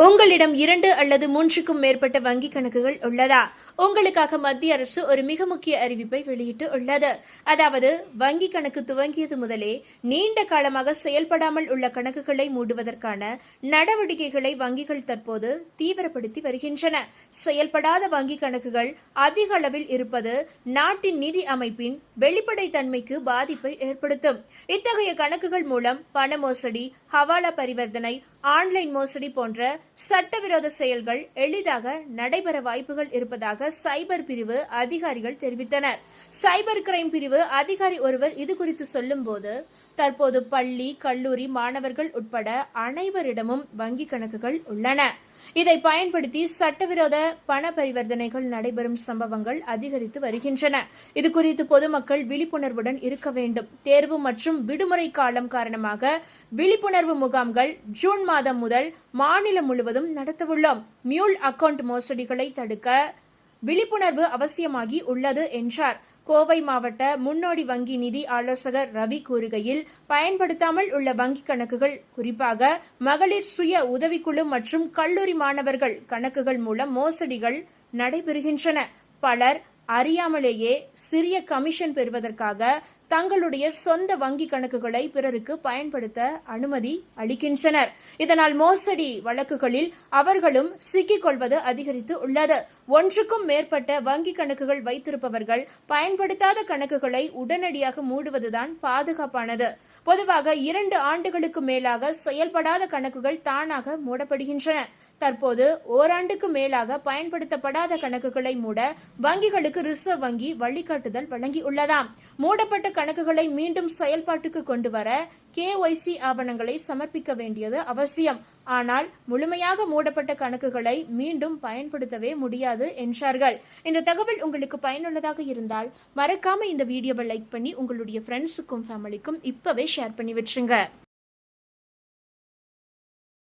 உங்களிடம் 2 அல்லது 3க்கும் மேற்பட்ட வங்கிக் கணக்குகள் உள்ளதா? உங்களுக்காக மத்திய அரசு ஒரு மிக முக்கிய அறிவிப்பை வெளியிட்டு உள்ளது. அதாவது வங்கிக் கணக்கு துவங்கியது முதலே நீண்ட காலமாக செயல்படாமல் உள்ள கணக்குகளை மூடுவதற்கான நடவடிக்கைகளை வங்கிகள் தற்போது தீவிரப்படுத்தி வருகின்றன. செயல்படாத வங்கிக் கணக்குகள் அதிக அளவில் இருப்பது நாட்டின் நிதி அமைப்பின் வெளிப்படைத்தன்மைக்கு பாதிப்பை ஏற்படுத்தும். இத்தகைய கணக்குகள் மூலம் பண மோசடி, ஹவாலா பரிவர்த்தனை, ஆன்லைன் மோசடி போன்ற சட்டவிரோத செயல்கள் எளிதாக நடைபெற வாய்ப்புகள் இருப்பதாக சைபர் பிரிவு அதிகாரிகள் தெரிவித்தனர். சைபர் கிரைம் பிரிவு அதிகாரி ஒருவர் இது குறித்து சொல்லும்போது, தற்போது பள்ளி, கல்லூரி மாணவர்கள் உட்பட அனைவரிடமும் வங்கி கணக்குகள் உள்ளன. இதை பயன்படுத்தி சட்டவிரோத பண பரிவர்த்தனைகள் நடைபெறும் சம்பவங்கள் அதிகரித்து வருகின்றன. இது குறித்து பொதுமக்கள் விழிப்புணர்வுடன் இருக்க வேண்டும். தேர்வு மற்றும் விடுமுறை காலம் காரணமாக விழிப்புணர்வு முகாம்கள் ஜூன் மாதம் முதல் மாநிலம் முழுவதும் நடத்தவுள்ளோம். மியூல் அக்கவுண்ட் மோசடிகளை தடுக்க விழிப்புணர்வு அவசியமாகி உள்ளது என்றார். கோவை மாவட்ட முன்னோடி வங்கி நிதி ஆலோசகர் ரவி கூறுகையில், பயன்படுத்தாமல் உள்ள வங்கிக் கணக்குகள், குறிப்பாக மகளிர் சுய உதவிக்குழு மற்றும் கல்லூரி மாணவர்கள் கணக்குகள் மூலம் மோசடிகள் நடைபெறுகின்றன. பலர் அறியாமலேயே சிறிய கமிஷன் பெறுவதற்காக தங்களுடைய சொந்த வங்கி கணக்குகளை பிறருக்கு பயன்படுத்த அனுமதி அளிக்கின்றனர். இதனால் மோசடி வழக்குகளில் அவர்களும் சிக்கிக் கொள்வது அதிகரித்து உள்ளது. ஒன்றுக்கும் மேற்பட்ட வங்கி கணக்குகள் வைத்திருப்பவர்கள் பயன்படுத்தாத கணக்குகளை உடனடியாக மூடுவதுதான் பாதுகாப்பானது. பொதுவாக 2 ஆண்டுகளுக்கு மேலாக செயல்படாத கணக்குகள் தானாக மூடப்படுகின்றன. தற்போது ஓராண்டுக்கு மேலாக பயன்படுத்தப்படாத கணக்குகளை மூட வங்கிகளுக்கு ரிசர்வ் வங்கி வழிகாட்டுதல் வழங்கியுள்ளதாம். மூடப்பட்ட கணக்குகளை மீண்டும் செயல்பாட்டுக்கு கொண்டு வர KYC ஆவணங்களை சமர்ப்பிக்க வேண்டியது அவசியம். ஆனால் முழுமையாக மூடப்பட்ட கணக்குகளை மீண்டும் பயன்படுத்தவே முடியாது என்றார்கள். இந்த தகவல் உங்களுக்கு பயனுள்ளதாக இருந்தால் மறக்காம இந்த வீடியோவை லைக் பண்ணி உங்களுடைய ஃப்ரெண்ட்ஸுக்கும் ஃபேமிலிக்கும் இப்பவே ஷேர் பண்ணி விட்டுருங்க.